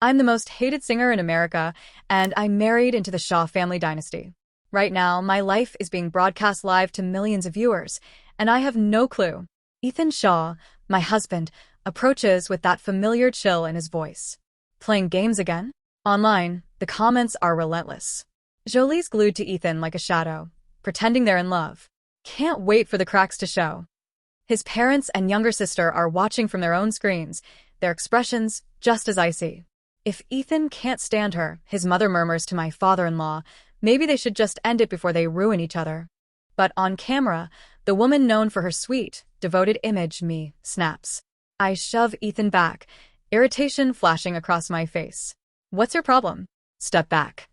I'm the most hated singer in America, and I'm married into the Shaw family dynasty. Right now, my life is being broadcast live to millions of viewers, and I have no clue. Ethan Shaw, my husband, approaches with that familiar chill in his voice. Playing games again? Online, the comments are relentless. Jolie's glued to Ethan like a shadow, pretending they're in love. Can't wait for the cracks to show. His parents and younger sister are watching from their own screens, their expressions just as icy. If Ethan can't stand her, his mother murmurs to my father-in-law, maybe they should just end it before they ruin each other. But on camera, the woman known for her sweet, devoted image snaps. I shove Ethan back, irritation flashing across my face. What's your problem? Step back.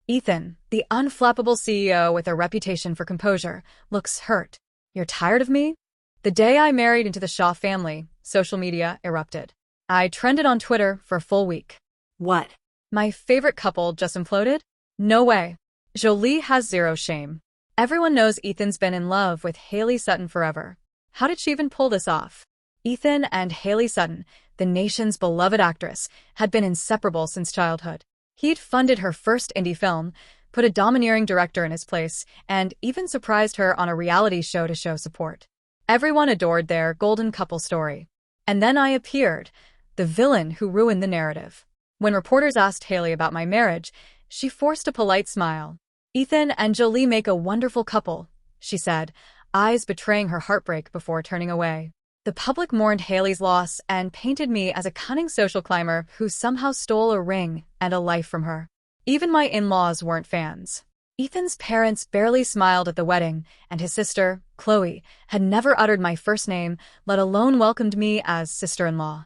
Ethan, the unflappable CEO with a reputation for composure, looks hurt. You're tired of me? The day I married into the Shaw family, social media erupted. I trended on Twitter for a full week. What? My favorite couple just imploded? No way. Jolie has zero shame. Everyone knows Ethan's been in love with Hailey Sutton forever. How did she even pull this off? Ethan and Hailey Sutton, the nation's beloved actress, had been inseparable since childhood. He'd funded her first indie film, put a domineering director in his place, and even surprised her on a reality show to show support. Everyone adored their golden couple story. And then I appeared, the villain who ruined the narrative. When reporters asked Hailey about my marriage, she forced a polite smile. Ethan and Jolie make a wonderful couple, she said, eyes betraying her heartbreak before turning away. The public mourned Hailey's loss and painted me as a cunning social climber who somehow stole a ring and a life from her. Even my in-laws weren't fans. Ethan's parents barely smiled at the wedding, and his sister, Chloe, had never uttered my first name, let alone welcomed me as sister-in-law.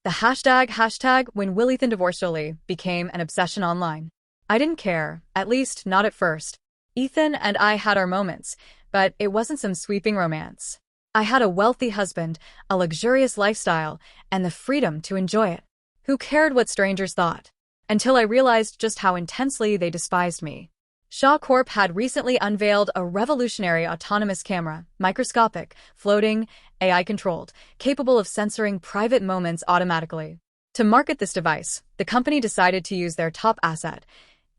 The hashtag when will Ethan divorce Jolie became an obsession online. I didn't care, at least not at first. Ethan and I had our moments, but it wasn't some sweeping romance. I had a wealthy husband, a luxurious lifestyle, and the freedom to enjoy it. Who cared what strangers thought? Until I realized just how intensely they despised me. Shaw Corp had recently unveiled a revolutionary autonomous camera, microscopic, floating, AI-controlled, capable of censoring private moments automatically. To market this device, the company decided to use their top asset,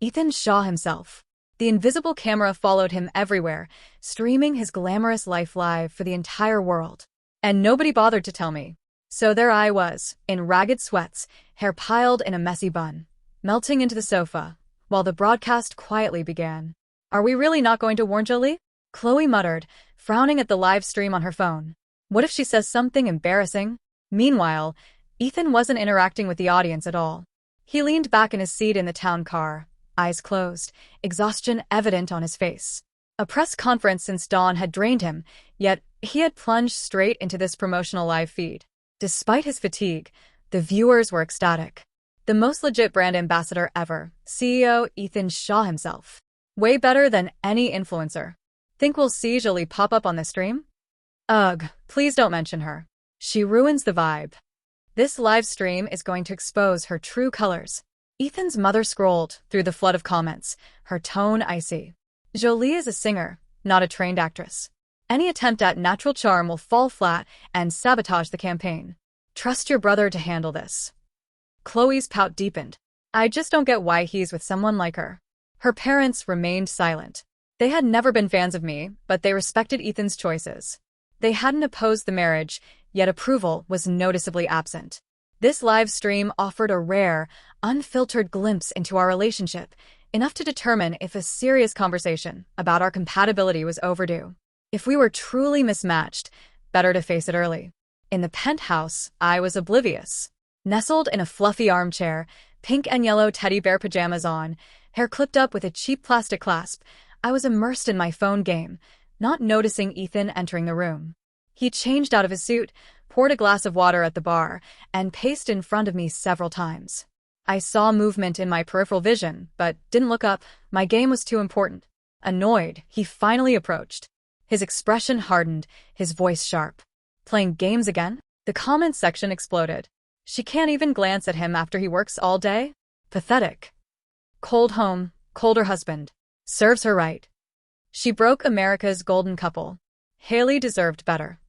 Ethan Shaw himself. The invisible camera followed him everywhere, streaming his glamorous life live for the entire world. And nobody bothered to tell me. So there I was, in ragged sweats, hair piled in a messy bun, melting into the sofa, while the broadcast quietly began. Are we really not going to warn Jolie? Chloe muttered, frowning at the live stream on her phone. What if she says something embarrassing? Meanwhile, Ethan wasn't interacting with the audience at all. He leaned back in his seat in the town car, eyes closed, exhaustion evident on his face. A press conference since dawn had drained him, yet he had plunged straight into this promotional live feed. Despite his fatigue, the viewers were ecstatic. The most legit brand ambassador ever, CEO Ethan Shaw himself. Way better than any influencer. Think we'll see Jolie pop up on the stream? Ugh, please don't mention her. She ruins the vibe. This live stream is going to expose her true colors. Ethan's mother scrolled through the flood of comments, her tone icy. Jolie is a singer, not a trained actress. Any attempt at natural charm will fall flat and sabotage the campaign. Trust your brother to handle this. Chloe's pout deepened. I just don't get why he's with someone like her. Her parents remained silent. They had never been fans of me, but they respected Ethan's choices. They hadn't opposed the marriage, yet approval was noticeably absent. This live stream offered a rare, unfiltered glimpse into our relationship, enough to determine if a serious conversation about our compatibility was overdue. If we were truly mismatched, better to face it early. In the penthouse, I was oblivious. Nestled in a fluffy armchair, pink and yellow teddy bear pajamas on, hair clipped up with a cheap plastic clasp, I was immersed in my phone game, not noticing Ethan entering the room. He changed out of his suit, poured a glass of water at the bar, and paced in front of me several times. I saw movement in my peripheral vision, but didn't look up. My game was too important. Annoyed, he finally approached. His expression hardened, his voice sharp. Playing games again? The comments section exploded. She can't even glance at him after he works all day? Pathetic. Cold home, colder husband. Serves her right. She broke America's golden couple. Hailey deserved better.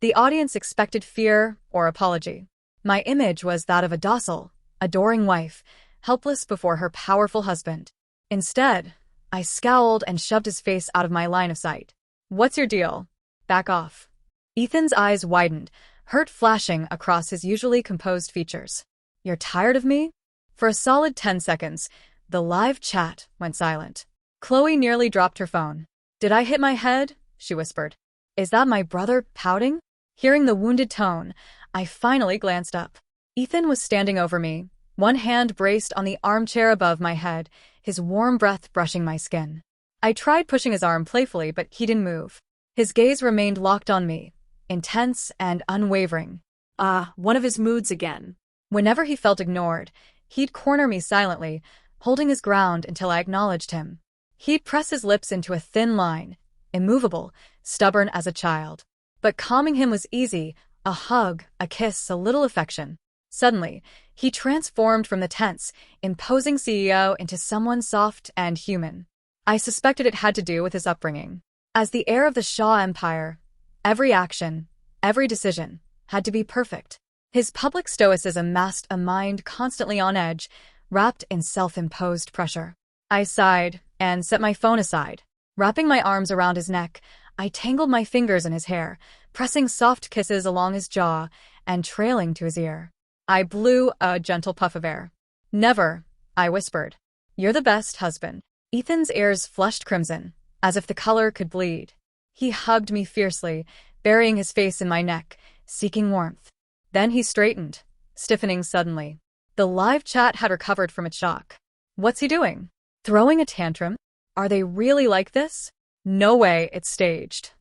The audience expected fear or apology. My image was that of a docile, adoring wife, helpless before her powerful husband. Instead, I scowled and shoved his face out of my line of sight. "What's your deal? Back off." Ethan's eyes widened, hurt flashing across his usually composed features. "You're tired of me?" For a solid 10 seconds, the live chat went silent. Chloe nearly dropped her phone. "Did I hit my head?" she whispered. "Is that my brother pouting?" Hearing the wounded tone, I finally glanced up. Ethan was standing over me, one hand braced on the armchair above my head, his warm breath brushing my skin. I tried pushing his arm playfully, but he didn't move. His gaze remained locked on me, intense and unwavering. One of his moods again. Whenever he felt ignored, he'd corner me silently, holding his ground until I acknowledged him. He'd press his lips into a thin line, immovable, stubborn as a child. But calming him was easy, a hug, a kiss, a little affection. Suddenly, he transformed from the tense, imposing CEO into someone soft and human. I suspected it had to do with his upbringing. As the heir of the Shah Empire, every action, every decision, had to be perfect. His public stoicism masked a mind constantly on edge, wrapped in self-imposed pressure. I sighed and set my phone aside. Wrapping my arms around his neck, I tangled my fingers in his hair, pressing soft kisses along his jaw and trailing to his ear. I blew a gentle puff of air. "Never," I whispered. "You're the best husband." Ethan's ears flushed crimson, as if the color could bleed. He hugged me fiercely, burying his face in my neck, seeking warmth. Then he straightened, stiffening suddenly. The live chat had recovered from its shock. "What's he doing? Throwing a tantrum? Are they really like this? No way, it's staged."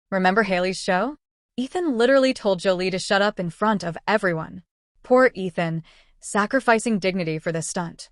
Remember Haley's show? Ethan literally told Jolie to shut up in front of everyone. Poor Ethan, sacrificing dignity for this stunt.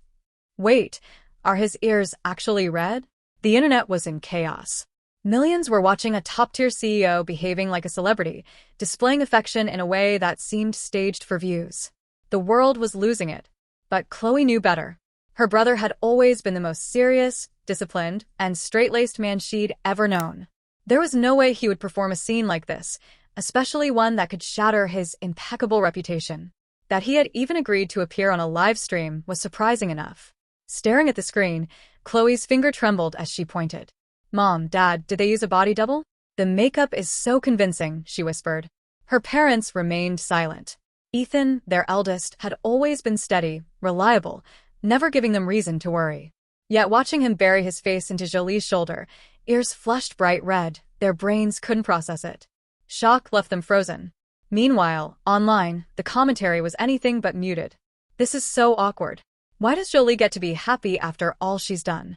Wait, are his ears actually red? The internet was in chaos. Millions were watching a top-tier CEO behaving like a celebrity, displaying affection in a way that seemed staged for views. The world was losing it. But Chloe knew better. Her brother had always been the most serious, disciplined, and straight-laced man she'd ever known. There was no way he would perform a scene like this, especially one that could shatter his impeccable reputation. That he had even agreed to appear on a live stream was surprising enough. Staring at the screen, Chloe's finger trembled as she pointed. "Mom, Dad, did they use a body double?" "The makeup is so convincing," she whispered. Her parents remained silent. Ethan, their eldest, had always been steady, reliable, never giving them reason to worry. Yet watching him bury his face into Jolie's shoulder, ears flushed bright red, their brains couldn't process it. Shock left them frozen. Meanwhile, online, the commentary was anything but muted. "This is so awkward. Why does Jolie get to be happy after all she's done?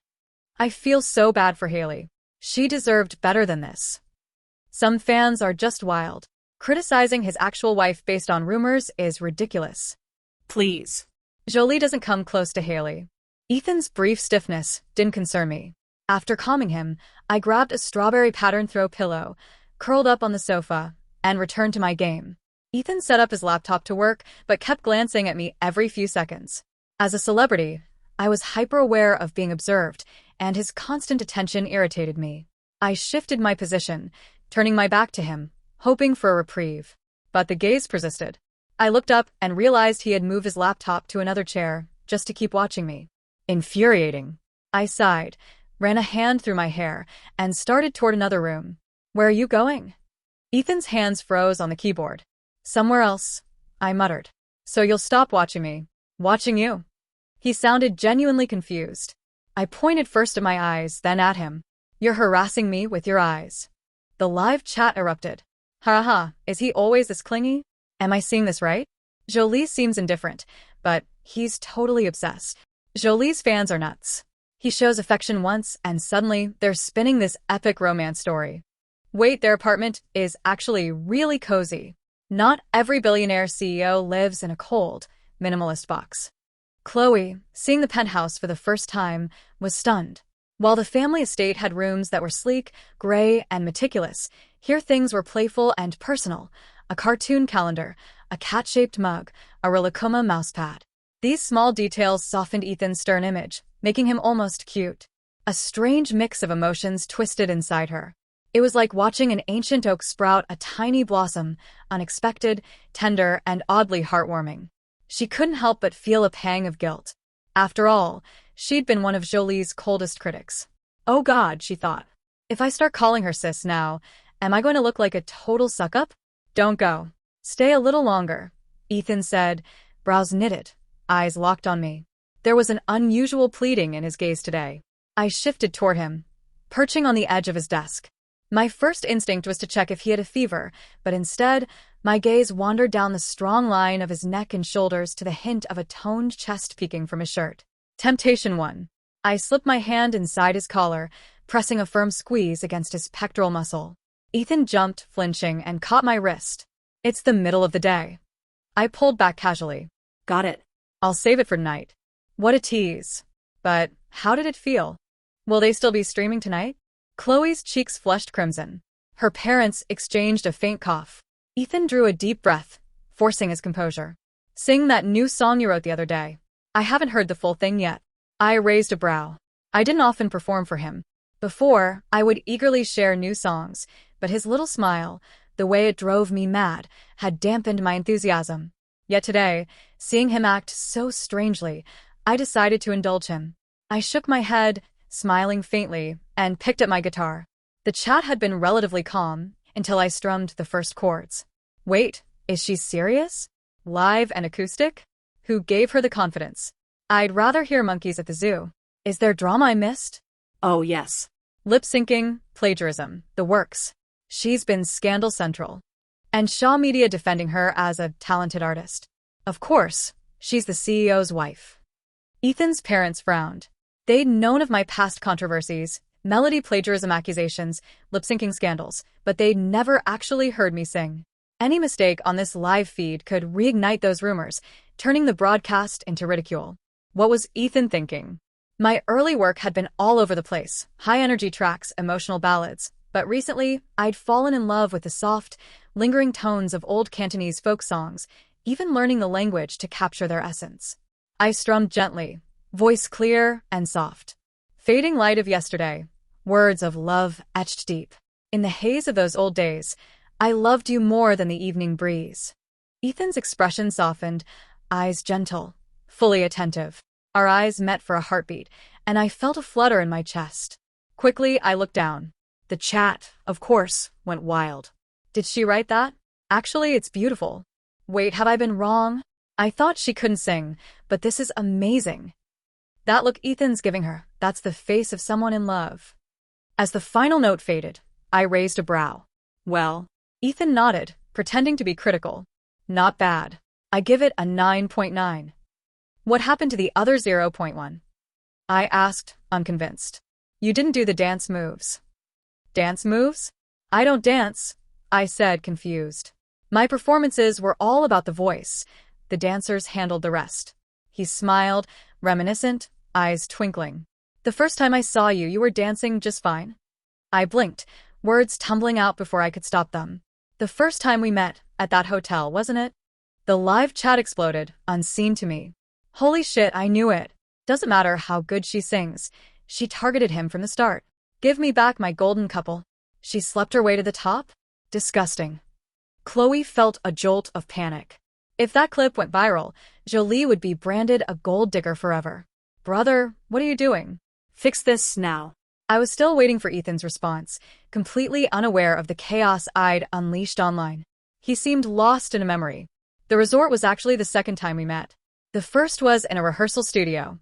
I feel so bad for Haley. She deserved better than this." Some fans are just wild. Criticizing his actual wife based on rumors is ridiculous. Please. Jolie doesn't come close to Haley. Ethan's brief stiffness didn't concern me. After calming him, I grabbed a strawberry pattern throw pillow, curled up on the sofa, and returned to my game. Ethan set up his laptop to work, but kept glancing at me every few seconds. As a celebrity, I was hyper-aware of being observed, and his constant attention irritated me. I shifted my position, turning my back to him, hoping for a reprieve. But the gaze persisted. I looked up and realized he had moved his laptop to another chair, just to keep watching me. Infuriating. I sighed, ran a hand through my hair, and started toward another room. "Where are you going?" Ethan's hands froze on the keyboard. "Somewhere else," I muttered. "So you'll stop watching me." "Watching you?" He sounded genuinely confused. I pointed first at my eyes, then at him. "You're harassing me with your eyes." The live chat erupted. "Ha, is he always this clingy? Am I seeing this right?" Jolie seems indifferent, but he's totally obsessed. Jolie's fans are nuts. He shows affection once, and suddenly they're spinning this epic romance story. Wait, their apartment is actually really cozy. Not every billionaire CEO lives in a cold, minimalist box. Chloe, seeing the penthouse for the first time, was stunned. While the family estate had rooms that were sleek, gray, and meticulous, here things were playful and personal. A cartoon calendar, a cat-shaped mug, a Rilakkuma mousepad. These small details softened Ethan's stern image, making him almost cute. A strange mix of emotions twisted inside her. It was like watching an ancient oak sprout a tiny blossom, unexpected, tender, and oddly heartwarming. She couldn't help but feel a pang of guilt. After all, she'd been one of Jolie's coldest critics. Oh God, she thought. If I start calling her sis now, am I going to look like a total suck-up? Don't go. Stay a little longer, Ethan said, brows knitted, eyes locked on me. There was an unusual pleading in his gaze today. I shifted toward him, perching on the edge of his desk. My first instinct was to check if he had a fever, but instead, my gaze wandered down the strong line of his neck and shoulders to the hint of a toned chest peeking from his shirt. Temptation 1. I slipped my hand inside his collar, pressing a firm squeeze against his pectoral muscle. Ethan jumped, flinching, and caught my wrist. It's the middle of the day. I pulled back casually. Got it. I'll save it for tonight. What a tease. But how did it feel? Will they still be streaming tonight? Chloe's cheeks flushed crimson. Her parents exchanged a faint cough. Ethan drew a deep breath, forcing his composure. Sing that new song you wrote the other day. I haven't heard the full thing yet. I raised a brow. I didn't often perform for him. Before, I would eagerly share new songs, but his little smile, the way it drove me mad, had dampened my enthusiasm. Yet today, seeing him act so strangely, I decided to indulge him. I shook my head, smiling faintly, and picked up my guitar. The chat had been relatively calm until I strummed the first chords. Wait, is she serious? Live and acoustic? Who gave her the confidence? I'd rather hear monkeys at the zoo. Is there drama I missed? Oh, yes. Lip-syncing, plagiarism, the works. She's been scandal central. And Shaw Media defending her as a talented artist. Of course, she's the CEO's wife. Ethan's parents frowned. They'd known of my past controversies, melody plagiarism accusations, lip-syncing scandals, but they'd never actually heard me sing. Any mistake on this live feed could reignite those rumors, turning the broadcast into ridicule. What was Ethan thinking? My early work had been all over the place, high-energy tracks, emotional ballads, but recently, I'd fallen in love with the soft, lingering tones of old Cantonese folk songs, even learning the language to capture their essence. I strummed gently, voice clear and soft. Fading light of yesterday, words of love etched deep. In the haze of those old days, I loved you more than the evening breeze. Ethan's expression softened, eyes gentle, fully attentive. Our eyes met for a heartbeat, and I felt a flutter in my chest. Quickly, I looked down. The chat, of course, went wild. Did she write that? Actually, it's beautiful. Wait, have I been wrong? I thought she couldn't sing, but this is amazing. That look Ethan's giving her, that's the face of someone in love. As the final note faded, I raised a brow. Well, Ethan nodded, pretending to be critical. Not bad. I give it a 9.9. What happened to the other 0.1? I asked, unconvinced. You didn't do the dance moves. Dance moves? I don't dance, I said, confused. My performances were all about the voice. The dancers handled the rest. He smiled, reminiscent, eyes twinkling. The first time I saw you, you were dancing just fine. I blinked, words tumbling out before I could stop them. The first time we met, at that hotel, wasn't it? The live chat exploded, unseen to me. Holy shit, I knew it. Doesn't matter how good she sings. She targeted him from the start. Give me back my golden couple. She slept her way to the top? Disgusting. Chloe felt a jolt of panic. If that clip went viral, Jolie would be branded a gold digger forever. Brother, what are you doing? Fix this now. I was still waiting for Ethan's response, completely unaware of the chaos I'd unleashed online. He seemed lost in a memory. The resort was actually the second time we met. The first was in a rehearsal studio.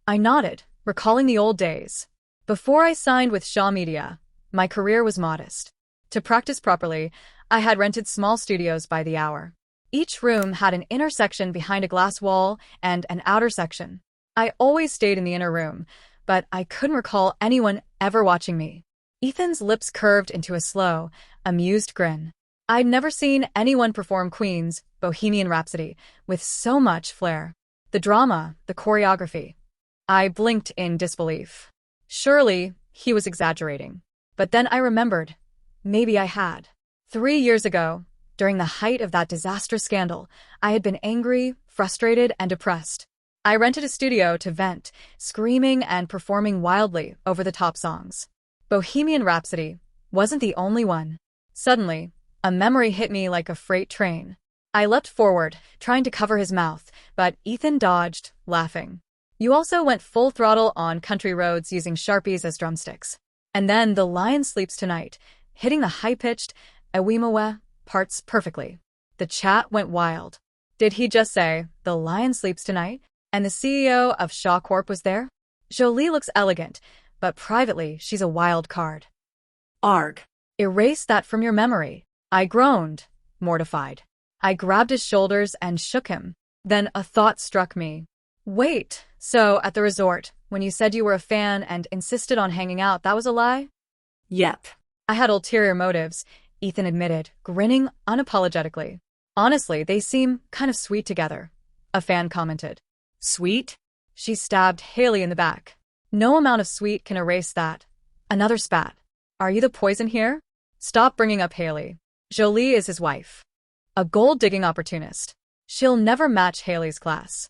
I nodded, recalling the old days. Before I signed with Shaw Media, my career was modest. To practice properly, I had rented small studios by the hour. Each room had an inner section behind a glass wall and an outer section. I always stayed in the inner room, but I couldn't recall anyone ever watching me. Ethan's lips curved into a slow, amused grin. I'd never seen anyone perform Queen's Bohemian Rhapsody with so much flair. The drama, the choreography. I blinked in disbelief. Surely, he was exaggerating. But then I remembered. Maybe I had. 3 years ago, during the height of that disastrous scandal, I had been angry, frustrated, and depressed. I rented a studio to vent, screaming and performing wildly over-the-top songs. Bohemian Rhapsody wasn't the only one. Suddenly, a memory hit me like a freight train. I leapt forward, trying to cover his mouth, but Ethan dodged, laughing. You also went full throttle on country roads using Sharpies as drumsticks. And then the lion sleeps tonight, hitting the high-pitched "awimawe" parts perfectly. The chat went wild. Did he just say, "The lion sleeps tonight"? And the CEO of Shaw Corp was there? Jolie looks elegant, but privately she's a wild card. Arg. Erase that from your memory. I groaned, mortified. I grabbed his shoulders and shook him. Then a thought struck me. Wait, so at the resort, when you said you were a fan and insisted on hanging out, that was a lie? Yep. I had ulterior motives, Ethan admitted, grinning unapologetically. Honestly, they seem kind of sweet together, a fan commented. Sweet? She stabbed Haley in the back. No amount of sweet can erase that. Another spat. Are you the poison here? Stop bringing up Haley. Jolie is his wife. A gold-digging opportunist. She'll never match Haley's class.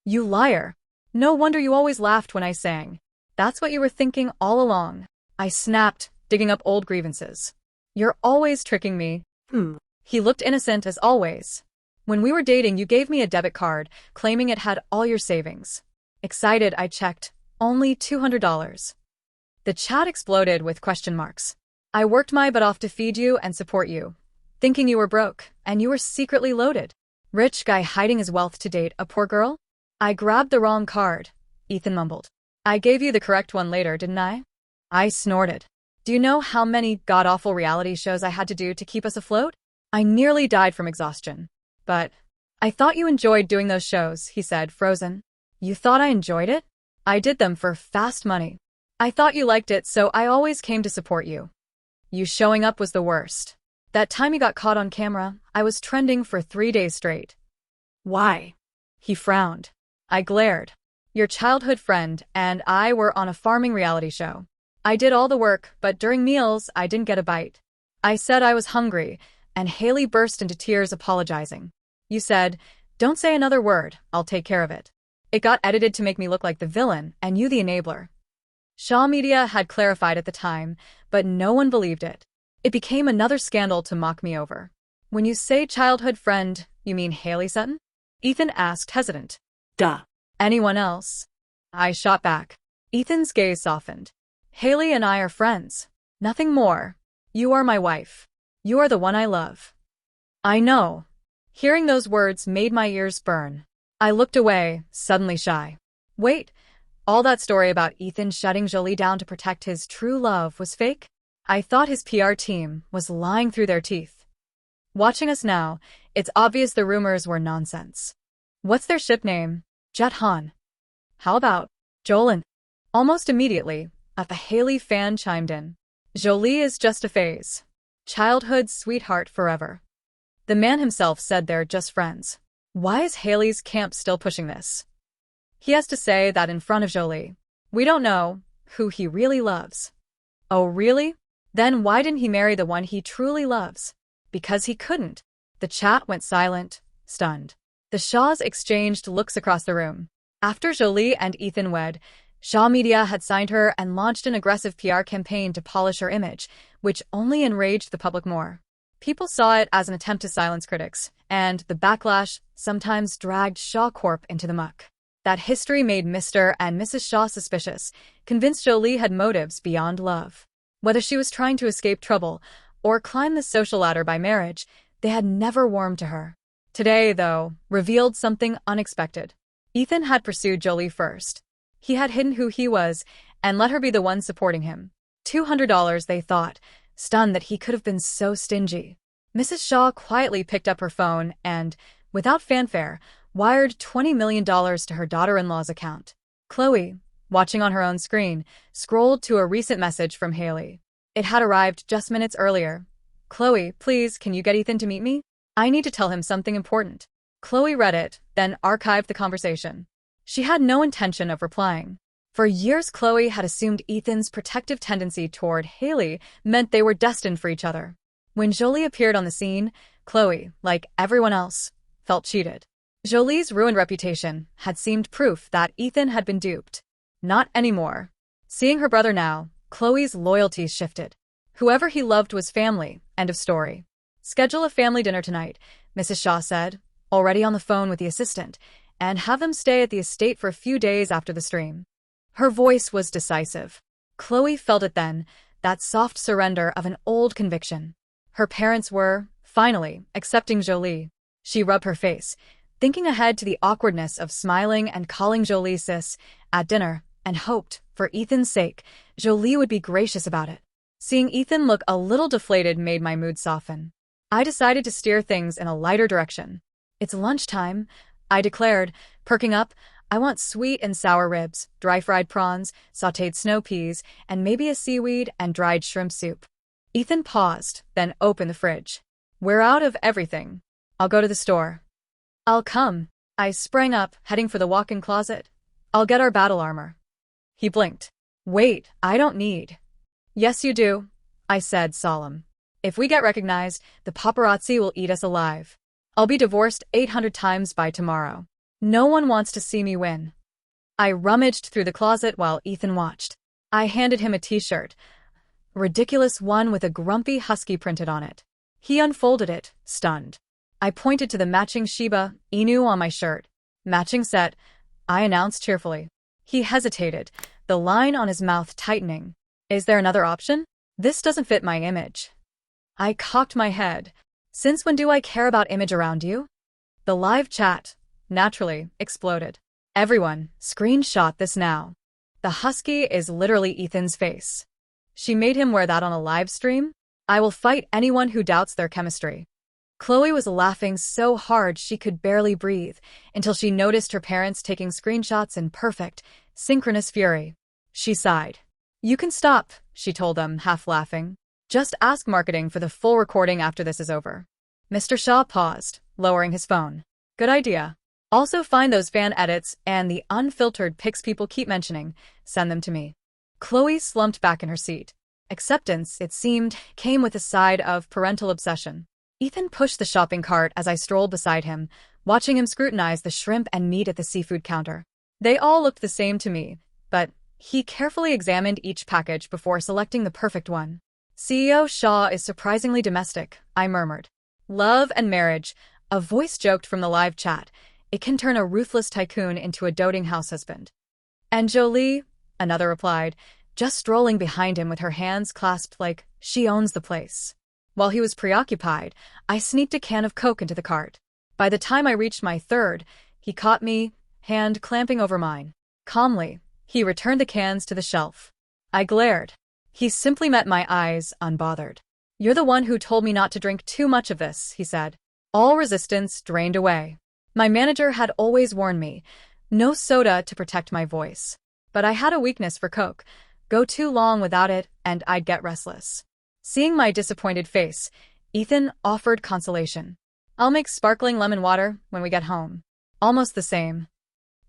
You liar. No wonder you always laughed when I sang. That's what you were thinking all along. I snapped, digging up old grievances. You're always tricking me. He looked innocent as always. When we were dating, you gave me a debit card, claiming it had all your savings. Excited, I checked. Only $200. The chat exploded with question marks. I worked my butt off to feed you and support you, thinking you were broke, and you were secretly loaded. Rich guy hiding his wealth to date a poor girl? I grabbed the wrong card, Ethan mumbled. I gave you the correct one later, didn't I? I snorted. Do you know how many god-awful reality shows I had to do to keep us afloat? I nearly died from exhaustion. But I thought you enjoyed doing those shows, he said, frozen. You thought I enjoyed it? I did them for fast money. I thought you liked it, so I always came to support you. You showing up was the worst. That time you got caught on camera, I was trending for 3 days straight. Why? He frowned. I glared. Your childhood friend and I were on a farming reality show. I did all the work, but during meals, I didn't get a bite. I said I was hungry, and Haley burst into tears apologizing. You said, "Don't say another word, I'll take care of it." It got edited to make me look like the villain, and you the enabler. Shaw Media had clarified at the time, but no one believed it. It became another scandal to mock me over. When you say childhood friend, you mean Haley Sutton? Ethan asked, hesitant. Duh. Anyone else? I shot back. Ethan's gaze softened. Haley and I are friends. Nothing more. You are my wife. You are the one I love. I know. Hearing those words made my ears burn. I looked away, suddenly shy. Wait, all that story about Ethan shutting Jolie down to protect his true love was fake? I thought his PR team was lying through their teeth. Watching us now, it's obvious the rumors were nonsense. What's their ship name? Jet Han. How about Jolin? Almost immediately, a Haley fan chimed in. Jolie is just a phase. Childhood sweetheart forever. The man himself said they're just friends. Why is Haley's camp still pushing this? He has to say that in front of Jolie. We don't know who he really loves. Oh, really? Then why didn't he marry the one he truly loves? Because he couldn't. The chat went silent, stunned. The Shaws exchanged looks across the room. After Jolie and Ethan wed, Shaw Media had signed her and launched an aggressive PR campaign to polish her image, which only enraged the public more. People saw it as an attempt to silence critics, and the backlash sometimes dragged Shaw Corp into the muck. That history made Mr. and Mrs. Shaw suspicious, convinced Jolie had motives beyond love. Whether she was trying to escape trouble or climb the social ladder by marriage, they had never warmed to her. Today, though, revealed something unexpected. Ethan had pursued Jolie first. He had hidden who he was and let her be the one supporting him. $200, they thought, stunned that he could have been so stingy. Mrs. Shaw quietly picked up her phone and, without fanfare, wired $20 million to her daughter-in-law's account. Chloe, watching on her own screen, scrolled to a recent message from Haley. It had arrived just minutes earlier. Chloe, please, can you get Ethan to meet me? I need to tell him something important. Chloe read it, then archived the conversation. She had no intention of replying. For years, Chloe had assumed Ethan's protective tendency toward Haley meant they were destined for each other. When Jolie appeared on the scene, Chloe, like everyone else, felt cheated. Jolie's ruined reputation had seemed proof that Ethan had been duped. Not anymore. Seeing her brother now, Chloe's loyalties shifted. Whoever he loved was family, end of story. Schedule a family dinner tonight, Mrs. Shaw said, already on the phone with the assistant, and have them stay at the estate for a few days after the stream. Her voice was decisive. Chloe felt it then, that soft surrender of an old conviction. Her parents were, finally, accepting Jolie. She rubbed her face, thinking ahead to the awkwardness of smiling and calling Jolie sis at dinner, and hoped, for Ethan's sake, Jolie would be gracious about it. Seeing Ethan look a little deflated made my mood soften. I decided to steer things in a lighter direction. It's lunchtime, I declared, perking up. I want sweet and sour ribs, dry-fried prawns, sautéed snow peas, and maybe a seaweed and dried shrimp soup. Ethan paused, then opened the fridge. We're out of everything. I'll go to the store. I'll come. I sprang up, heading for the walk-in closet. I'll get our battle armor. He blinked. Wait, I don't need. Yes, you do, I said, solemn. If we get recognized, the paparazzi will eat us alive. I'll be divorced 800 times by tomorrow. No one wants to see me win. I rummaged through the closet while Ethan watched. I handed him a t-shirt, a ridiculous one with a grumpy husky printed on it. He unfolded it, stunned. I pointed to the matching Shiba Inu on my shirt. Matching set, I announced cheerfully. He hesitated, the line on his mouth tightening. Is there another option? This doesn't fit my image. I cocked my head. Since when do I care about image around you? The live chat, naturally, exploded. Everyone, screenshot this now. The husky is literally Ethan's face. She made him wear that on a live stream? I will fight anyone who doubts their chemistry. Chloe was laughing so hard she could barely breathe until she noticed her parents taking screenshots in perfect, synchronous fury. She sighed. You can stop, she told them, half laughing. Just ask marketing for the full recording after this is over. Mr. Shaw paused, lowering his phone. Good idea. Also find those fan edits and the unfiltered pics people keep mentioning. Send them to me. Chloe slumped back in her seat. Acceptance, it seemed, came with a side of parental obsession. Ethan pushed the shopping cart as I strolled beside him, watching him scrutinize the shrimp and meat at the seafood counter. They all looked the same to me, but he carefully examined each package before selecting the perfect one. CEO Shaw is surprisingly domestic, I murmured. Love and marriage, a voice joked from the live chat. It can turn a ruthless tycoon into a doting house husband. And Jolie, another replied, just strolling behind him with her hands clasped like she owns the place. While he was preoccupied, I sneaked a can of Coke into the cart. By the time I reached my third, he caught me, hand clamping over mine. Calmly, he returned the cans to the shelf. I glared. He simply met my eyes, unbothered. You're the one who told me not to drink too much of this, he said. All resistance drained away. My manager had always warned me, no soda to protect my voice. But I had a weakness for Coke. Go too long without it, and I'd get restless. Seeing my disappointed face, Ethan offered consolation. I'll make sparkling lemon water when we get home. Almost the same.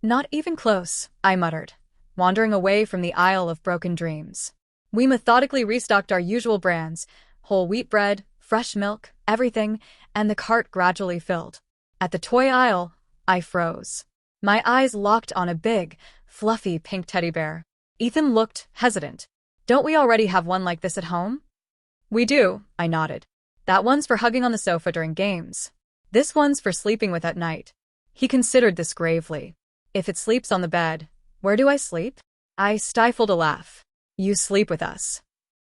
Not even close, I muttered, wandering away from the aisle of broken dreams. We methodically restocked our usual brands, whole wheat bread, fresh milk, everything, and the cart gradually filled. At the toy aisle, I froze. My eyes locked on a big, fluffy pink teddy bear. Ethan looked hesitant. Don't we already have one like this at home? We do, I nodded. That one's for hugging on the sofa during games. This one's for sleeping with at night. He considered this gravely. If it sleeps on the bed, where do I sleep? I stifled a laugh. You sleep with us.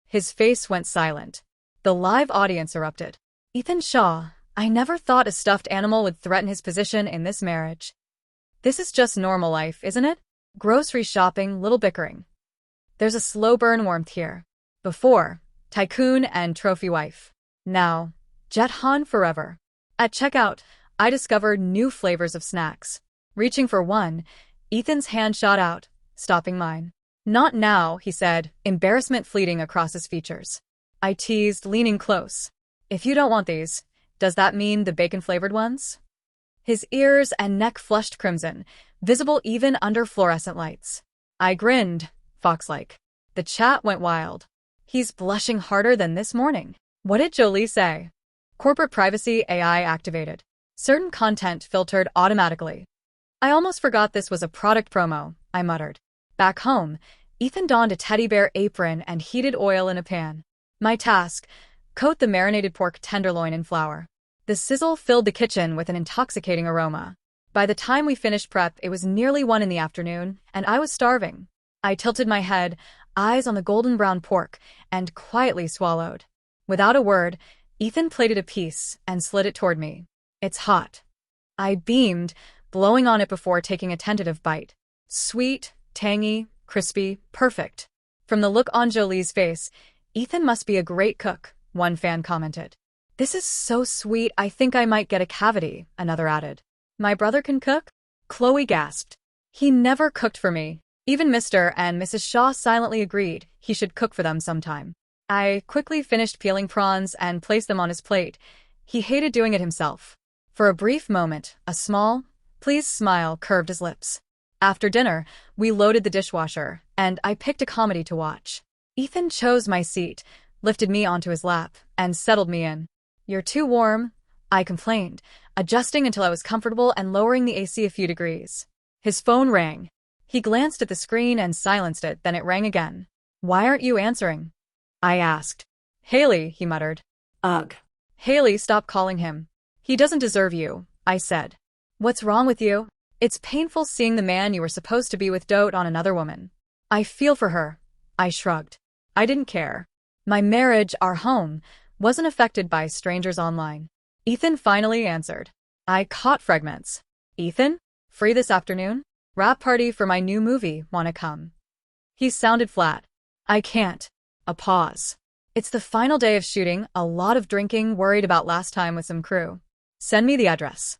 His face went silent. The live audience erupted. Ethan Shaw, I never thought a stuffed animal would threaten his position in this marriage. This is just normal life, isn't it? Grocery shopping, little bickering. There's a slow burn warmth here. Before, tycoon and trophy wife. Now, Jet Han forever. At checkout, I discovered new flavors of snacks. Reaching for one, Ethan's hand shot out, stopping mine. Not now, he said, embarrassment fleeting across his features. I teased, leaning close. If you don't want these, does that mean the bacon-flavored ones? His ears and neck flushed crimson, visible even under fluorescent lights. I grinned, fox-like. The chat went wild. He's blushing harder than this morning. What did Jolie say? Corporate privacy AI activated. Certain content filtered automatically. I almost forgot this was a product promo, I muttered. Back home, Ethan donned a teddy bear apron and heated oil in a pan. My task, Coat the marinated pork tenderloin in flour. The sizzle filled the kitchen with an intoxicating aroma. By the time we finished prep, it was nearly 1 in the afternoon, and I was starving. I tilted my head, eyes on the golden brown pork, and quietly swallowed. Without a word, Ethan plated a piece and slid it toward me. It's hot. I beamed, blowing on it before taking a tentative bite. Sweet, tangy, crispy, perfect. From the look on Jolie's face, Ethan must be a great cook, one fan commented. This is so sweet, I think I might get a cavity, another added. My brother can cook? Chloe gasped. He never cooked for me. Even Mr. and Mrs. Shaw silently agreed he should cook for them sometime. I quickly finished peeling prawns and placed them on his plate. He hated doing it himself. For a brief moment, a small, pleased smile curved his lips. After dinner, we loaded the dishwasher, and I picked a comedy to watch. Ethan chose my seat, lifted me onto his lap, and settled me in. You're too warm, I complained, adjusting until I was comfortable and lowering the AC a few degrees. His phone rang. He glanced at the screen and silenced it, then it rang again. Why aren't you answering? I asked. Haley, he muttered. Ugh. Haley, stop calling him. He doesn't deserve you, I said. What's wrong with you? It's painful seeing the man you were supposed to be with dote on another woman. I feel for her. I shrugged. I didn't care. My marriage, our home, wasn't affected by strangers online. Ethan finally answered. I caught fragments. Ethan? Free this afternoon? Wrap party for my new movie, wanna come? He sounded flat. I can't. A pause. It's the final day of shooting, a lot of drinking, worried about last time with some crew. Send me the address.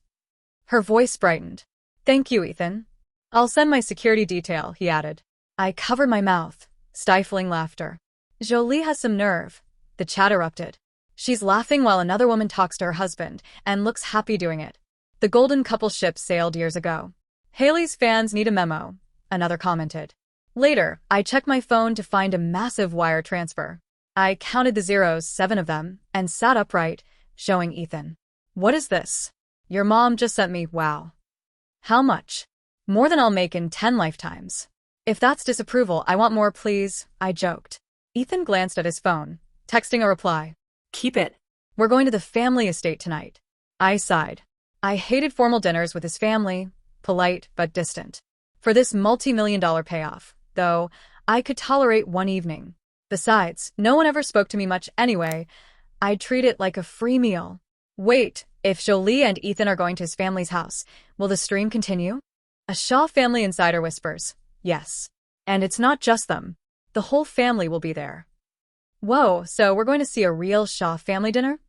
Her voice brightened. Thank you, Ethan. I'll send my security detail, he added. I covered my mouth, stifling laughter. Jolie has some nerve. The chat erupted. She's laughing while another woman talks to her husband and looks happy doing it. The golden couple ship sailed years ago. Haley's fans need a memo, another commented. Later, I checked my phone to find a massive wire transfer. I counted the zeros, 7 of them, and sat upright, showing Ethan. What is this? Your mom just sent me, wow. How much? More than I'll make in 10 lifetimes. If that's disapproval, I want more, please, I joked. Ethan glanced at his phone, texting a reply. Keep it. We're going to the family estate tonight. I sighed. I hated formal dinners with his family, polite but distant. For this multi-million-dollar payoff, though, I could tolerate one evening. Besides, no one ever spoke to me much anyway. I'd treat it like a free meal. Wait, if Jolie and Ethan are going to his family's house, will the stream continue? A Shaw family insider whispers. Yes. And it's not just them. The whole family will be there. Whoa, so we're going to see a real Shaw family dinner?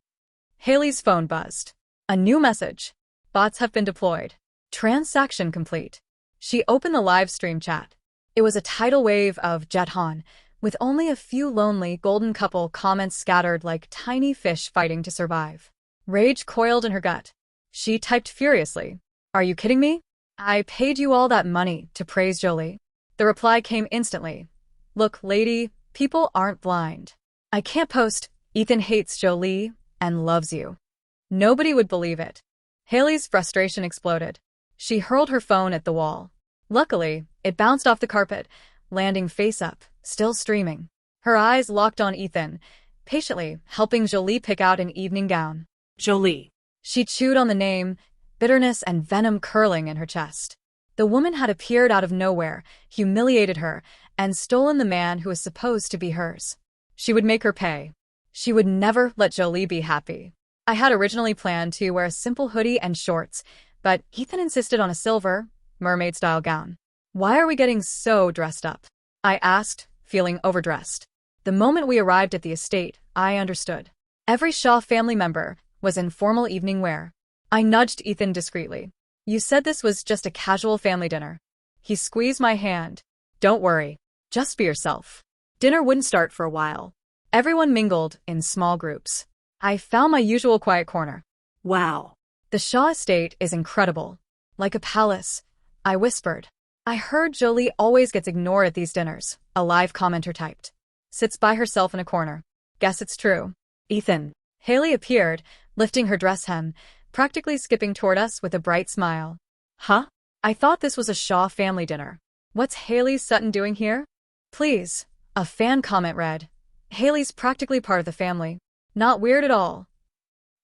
Haley's phone buzzed. A new message. Bots have been deployed. Transaction complete. She opened the live stream chat. It was a tidal wave of Jet Han, with only a few lonely golden couple comments scattered like tiny fish fighting to survive. Rage coiled in her gut. She typed furiously. Are you kidding me? I paid you all that money to praise Jolie. The reply came instantly. Look, lady, people aren't blind. I can't post, Ethan hates Jolie and loves you. Nobody would believe it. Haley's frustration exploded. She hurled her phone at the wall. Luckily, it bounced off the carpet, landing face up, still streaming. Her eyes locked on Ethan, patiently helping Jolie pick out an evening gown. Jolie. She chewed on the name, bitterness and venom curling in her chest. The woman had appeared out of nowhere, humiliated her, and stolen the man who was supposed to be hers. She would make her pay. She would never let Jolie be happy. I had originally planned to wear a simple hoodie and shorts, but Ethan insisted on a silver, mermaid-style gown. Why are we getting so dressed up? I asked, feeling overdressed. The moment we arrived at the estate, I understood. Every Shaw family member was in formal evening wear. I nudged Ethan discreetly. You said this was just a casual family dinner. He squeezed my hand. Don't worry. Just be yourself. Dinner wouldn't start for a while. Everyone mingled in small groups. I found my usual quiet corner. Wow. The Shaw estate is incredible. Like a palace, I whispered. I heard Jolie always gets ignored at these dinners, a live commenter typed. Sits by herself in a corner. Guess it's true. Ethan. Haley appeared, lifting her dress hem, practically skipping toward us with a bright smile. Huh? I thought this was a Shaw family dinner. What's Haley Sutton doing here? Please. A fan comment read. Haley's practically part of the family. Not weird at all.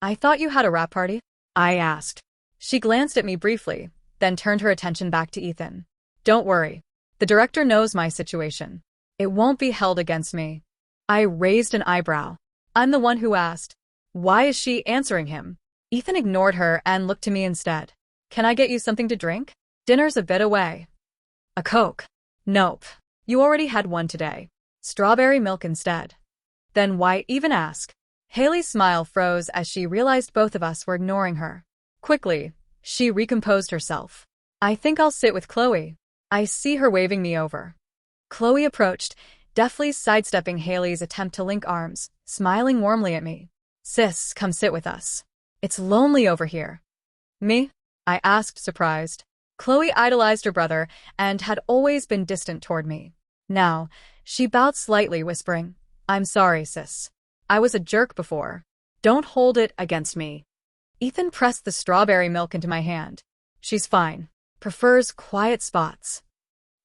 I thought you had a wrap party? I asked. She glanced at me briefly, then turned her attention back to Ethan. Don't worry. The director knows my situation. It won't be held against me. I raised an eyebrow. I'm the one who asked. Why is she answering him? Ethan ignored her and looked to me instead. Can I get you something to drink? Dinner's a bit away. A Coke. Nope. You already had one today. Strawberry milk instead. Then why even ask? Haley's smile froze as she realized both of us were ignoring her. Quickly, she recomposed herself. I think I'll sit with Chloe. I see her waving me over. Chloe approached, deftly sidestepping Haley's attempt to link arms, smiling warmly at me. Sis, come sit with us. It's lonely over here. Me? I asked, surprised. Chloe idolized her brother and had always been distant toward me. Now, she bowed slightly, whispering, I'm sorry, sis. I was a jerk before. Don't hold it against me. Ethan pressed the strawberry milk into my hand. She's fine. Prefers quiet spots.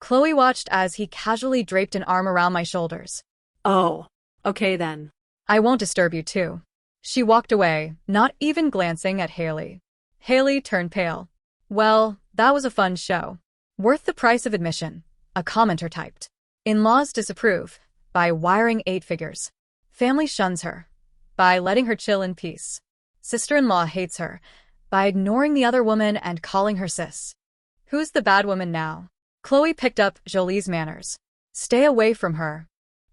Chloe watched as he casually draped an arm around my shoulders. Oh, okay then. I won't disturb you too. She walked away, not even glancing at Haley. Haley turned pale. Well, that was a fun show. Worth the price of admission, a commenter typed. In-laws disapprove, by wiring 8 figures. Family shuns her, by letting her chill in peace. Sister-in-law hates her, by ignoring the other woman and calling her sis. Who's the bad woman now? Chloe picked up Jolie's manners. Stay away from her.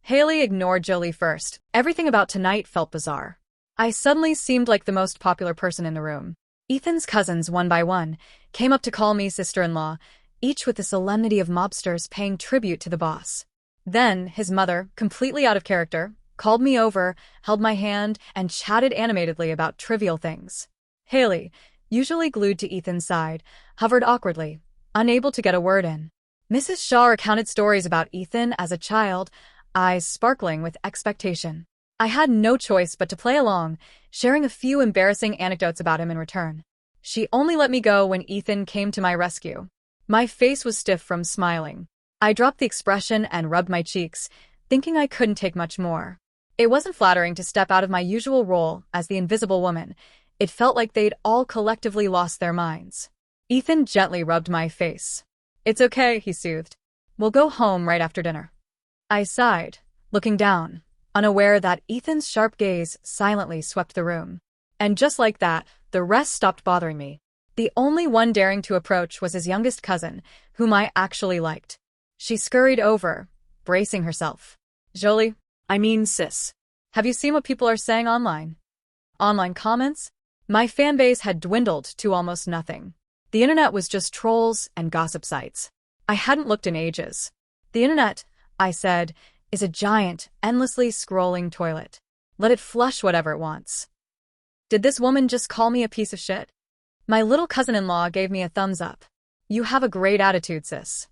Haley ignored Jolie first. Everything about tonight felt bizarre. I suddenly seemed like the most popular person in the room. Ethan's cousins, one by one, came up to call me sister-in-law, each with the solemnity of mobsters paying tribute to the boss. Then, his mother, completely out of character, called me over, held my hand, and chatted animatedly about trivial things. Haley, usually glued to Ethan's side, hovered awkwardly, unable to get a word in. Mrs. Shaw recounted stories about Ethan as a child, eyes sparkling with expectation. I had no choice but to play along, sharing a few embarrassing anecdotes about him in return. She only let me go when Ethan came to my rescue. My face was stiff from smiling. I dropped the expression and rubbed my cheeks, thinking I couldn't take much more. It wasn't flattering to step out of my usual role as the invisible woman. It felt like they'd all collectively lost their minds. Ethan gently rubbed my face. It's okay, he soothed. We'll go home right after dinner. I sighed, looking down, unaware that Ethan's sharp gaze silently swept the room. And just like that, the rest stopped bothering me. The only one daring to approach was his youngest cousin, whom I actually liked. She scurried over, bracing herself. Jolie, I mean sis. Have you seen what people are saying online? Online comments? My fanbase had dwindled to almost nothing. The internet was just trolls and gossip sites. I hadn't looked in ages. The internet, I said, is a giant, endlessly scrolling toilet. Let it flush whatever it wants. Did this woman just call me a piece of shit? My little cousin-in-law gave me a thumbs up. You have a great attitude, sis.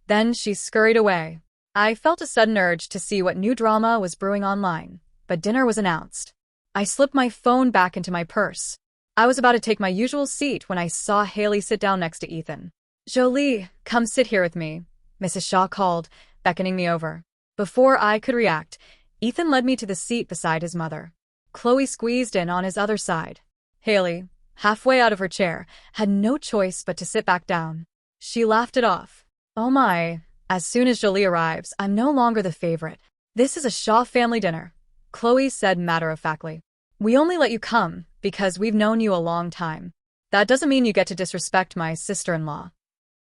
Then she scurried away. I felt a sudden urge to see what new drama was brewing online, but dinner was announced. I slipped my phone back into my purse. I was about to take my usual seat when I saw Haley sit down next to Ethan. Jolie, come sit here with me, Mrs. Shaw called, beckoning me over. Before I could react, Ethan led me to the seat beside his mother. Chloe squeezed in on his other side. Haley, halfway out of her chair, had no choice but to sit back down. She laughed it off. Oh my, as soon as Jolie arrives, I'm no longer the favorite. This is a Shaw family dinner, Chloe said matter-of-factly. We only let you come because we've known you a long time. That doesn't mean you get to disrespect my sister-in-law.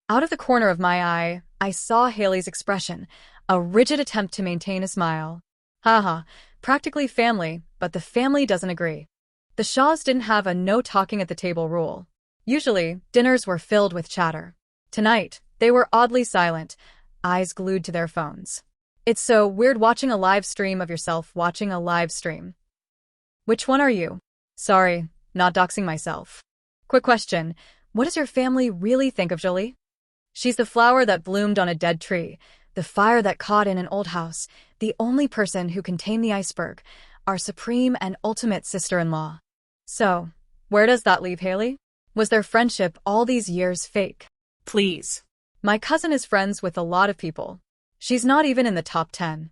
Out of the corner of my eye, I saw Haley's expression, a rigid attempt to maintain a smile. Haha, practically family, but the family doesn't agree. The Shaws didn't have a no-talking-at-the-table rule. Usually, dinners were filled with chatter. Tonight, they were oddly silent, eyes glued to their phones. It's so weird watching a live stream of yourself watching a live stream. Which one are you? Sorry, not doxing myself. Quick question, what does your family really think of Jolie? She's the flower that bloomed on a dead tree, the fire that caught in an old house, the only person who can tame the iceberg, our supreme and ultimate sister-in-law. So, where does that leave Haley? Was their friendship all these years fake? Please. My cousin is friends with a lot of people. She's not even in the top 10.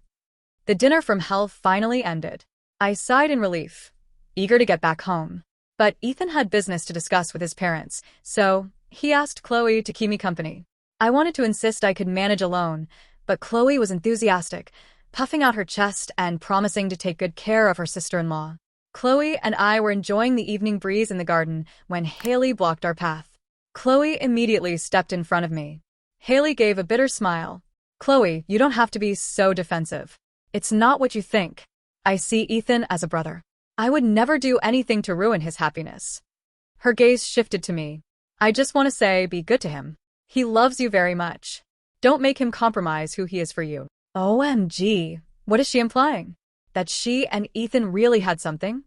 The dinner from hell finally ended. I sighed in relief, eager to get back home. But Ethan had business to discuss with his parents, so he asked Chloe to keep me company. I wanted to insist I could manage alone, but Chloe was enthusiastic, puffing out her chest and promising to take good care of her sister-in-law. Chloe and I were enjoying the evening breeze in the garden when Haley blocked our path. Chloe immediately stepped in front of me. Haley gave a bitter smile. Chloe, you don't have to be so defensive. It's not what you think. I see Ethan as a brother. I would never do anything to ruin his happiness. Her gaze shifted to me. I just want to say, be good to him. He loves you very much. Don't make him compromise who he is for you. OMG, what is she implying? That she and Ethan really had something?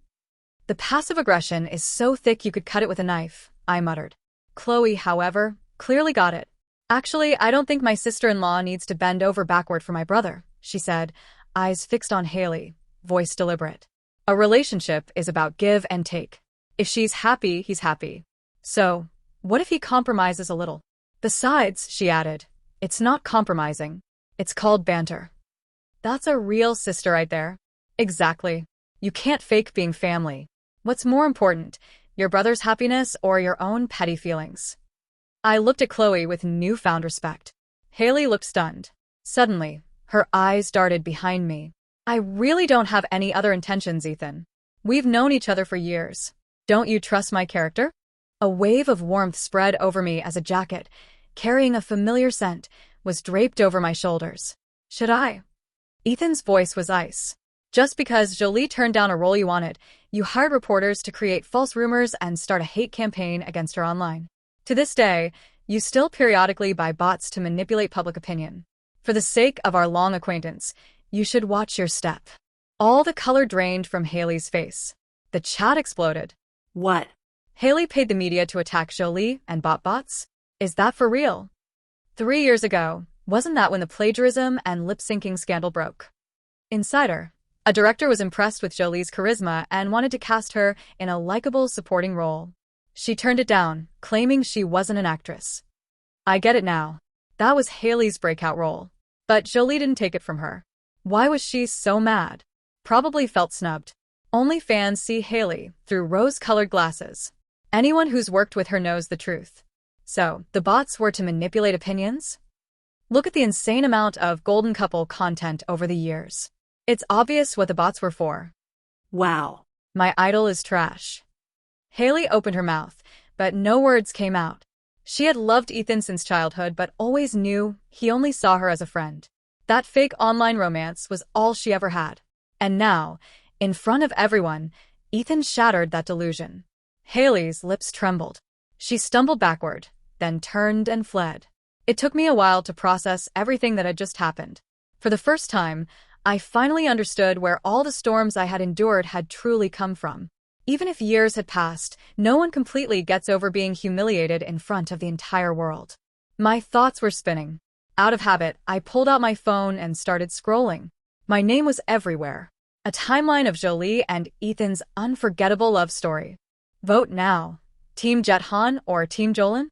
The passive aggression is so thick you could cut it with a knife, I muttered. Chloe, however, clearly got it. Actually, I don't think my sister-in-law needs to bend over backward for my brother, she said, eyes fixed on Haley, voice deliberate. A relationship is about give and take. If she's happy, he's happy. So, what if he compromises a little? Besides, she added, it's not compromising. It's called banter. That's a real sister right there. Exactly. You can't fake being family. What's more important, your brother's happiness or your own petty feelings? I looked at Chloe with newfound respect. Haley looked stunned. Suddenly, her eyes darted behind me. I really don't have any other intentions, Ethan. We've known each other for years. Don't you trust my character? A wave of warmth spread over me as a jacket, carrying a familiar scent, was draped over my shoulders. Should I? Ethan's voice was ice. Just because Jolie turned down a role you wanted, you hired reporters to create false rumors and start a hate campaign against her online. To this day, you still periodically buy bots to manipulate public opinion. For the sake of our long acquaintance, you should watch your step. All the color drained from Haley's face. The chat exploded. What? Haley paid the media to attack Jolie and bot bots? Is that for real? 3 years ago, wasn't that when the plagiarism and lip-syncing scandal broke? Insider. A director was impressed with Jolie's charisma and wanted to cast her in a likable supporting role. She turned it down, claiming she wasn't an actress. I get it now. That was Haley's breakout role. But Jolie didn't take it from her. Why was she so mad? Probably felt snubbed. Only fans see Haley through rose-colored glasses. Anyone who's worked with her knows the truth. So, the bots were to manipulate opinions? Look at the insane amount of golden couple content over the years. It's obvious what the bots were for. Wow. My idol is trash. Haley opened her mouth, but no words came out. She had loved Ethan since childhood but always knew he only saw her as a friend. That fake online romance was all she ever had. And now, in front of everyone, Ethan shattered that delusion. Haley's lips trembled. She stumbled backward, then turned and fled. It took me a while to process everything that had just happened. For the first time, I finally understood where all the storms I had endured had truly come from. Even if years had passed, no one completely gets over being humiliated in front of the entire world. My thoughts were spinning. Out of habit, I pulled out my phone and started scrolling. My name was everywhere. A timeline of Jolie and Ethan's unforgettable love story. Vote now. Team Jethan or Team Jolin?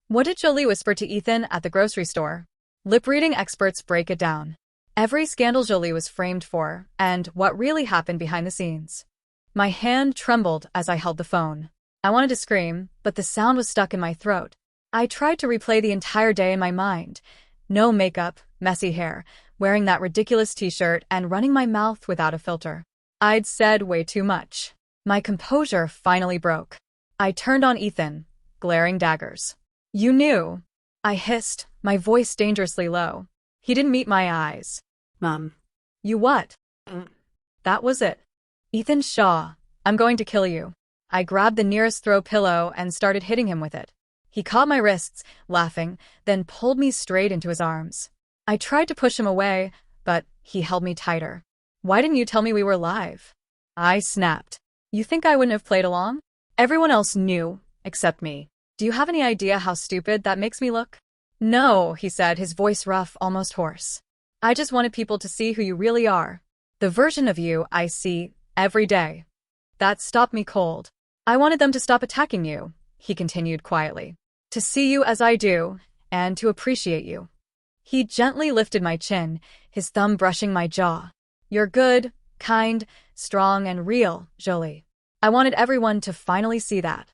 What did Jolie whisper to Ethan at the grocery store? Lip-reading experts break it down. Every scandal Jolie was framed for, and what really happened behind the scenes. My hand trembled as I held the phone. I wanted to scream, but the sound was stuck in my throat. I tried to replay the entire day in my mind. No makeup, messy hair, wearing that ridiculous t-shirt and running my mouth without a filter. I'd said way too much. My composure finally broke. I turned on Ethan, glaring daggers. You knew. I hissed, my voice dangerously low. He didn't meet my eyes. Mom. You what? That was it. Ethan Shaw, I'm going to kill you. I grabbed the nearest throw pillow and started hitting him with it. He caught my wrists, laughing, then pulled me straight into his arms. I tried to push him away, but he held me tighter. Why didn't you tell me we were live? I snapped. You think I wouldn't have played along? Everyone else knew, except me. Do you have any idea how stupid that makes me look? No, he said, his voice rough, almost hoarse. I just wanted people to see who you really are. The version of you I see every day. That stopped me cold. I wanted them to stop attacking you, he continued quietly. To see you as I do, and to appreciate you. He gently lifted my chin, his thumb brushing my jaw. You're good, kind, strong and real, Jolie. I wanted everyone to finally see that.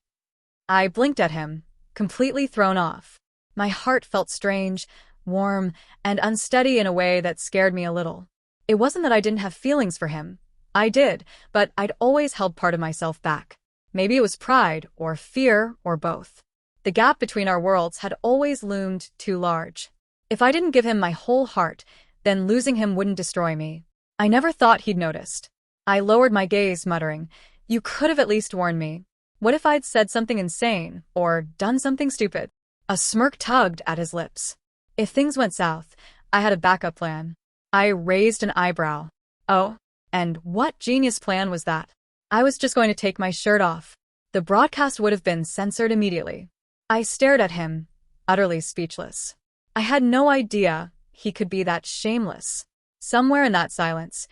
I blinked at him, completely thrown off. My heart felt strange, warm, and unsteady in a way that scared me a little. It wasn't that I didn't have feelings for him. I did, but I'd always held part of myself back. Maybe it was pride, or fear, or both. The gap between our worlds had always loomed too large. If I didn't give him my whole heart, then losing him wouldn't destroy me. I never thought he'd noticed. I lowered my gaze, muttering, "You could have at least warned me. What if I'd said something insane, or done something stupid?" A smirk tugged at his lips. If things went south, I had a backup plan. I raised an eyebrow. Oh, and what genius plan was that? I was just going to take my shirt off. The broadcast would have been censored immediately. I stared at him, utterly speechless. I had no idea he could be that shameless. Somewhere in that silence,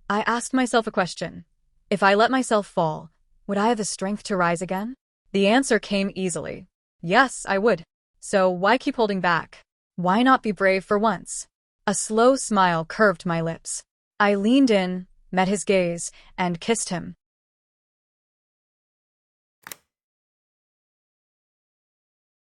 I asked myself a question. If I let myself fall, would I have the strength to rise again? The answer came easily. Yes, I would. So why keep holding back? Why not be brave for once? A slow smile curved my lips. I leaned in, met his gaze, and kissed him.